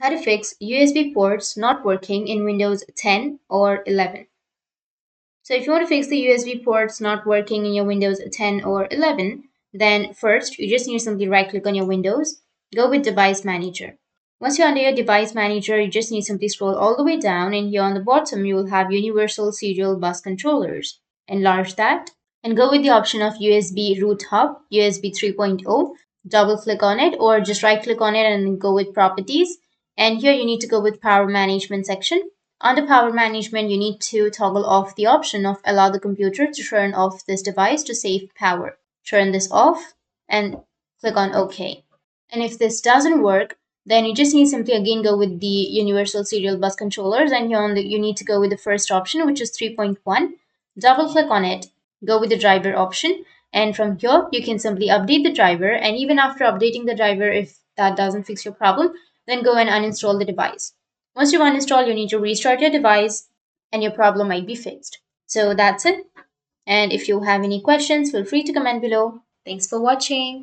How to fix USB ports not working in Windows 10 or 11. So if you want to fix the USB ports not working in your Windows 10 or 11, then first you just need to simply right click on your Windows, go with Device Manager. Once you're under your Device Manager, you just need to simply scroll all the way down, and here on the bottom you will have Universal Serial Bus Controllers. Enlarge that and go with the option of USB Root Hub, USB 3.0. Double click on it or just right click on it and go with Properties. And here you need to go with Power Management section. Under Power Management, you need to toggle off the option of allow the computer to turn off this device to save power. Turn this off and click on OK. And if this doesn't work, then you just need simply again go with the Universal Serial Bus Controllers, and here on you need to go with the first option, which is 3.1. Double click on it, go with the driver option, and from here you can simply update the driver, and even after updating the driver, if that doesn't fix your problem, then go and uninstall the device. Once you uninstall, you need to restart your device and your problem might be fixed. So that's it. And if you have any questions, feel free to comment below. Thanks for watching.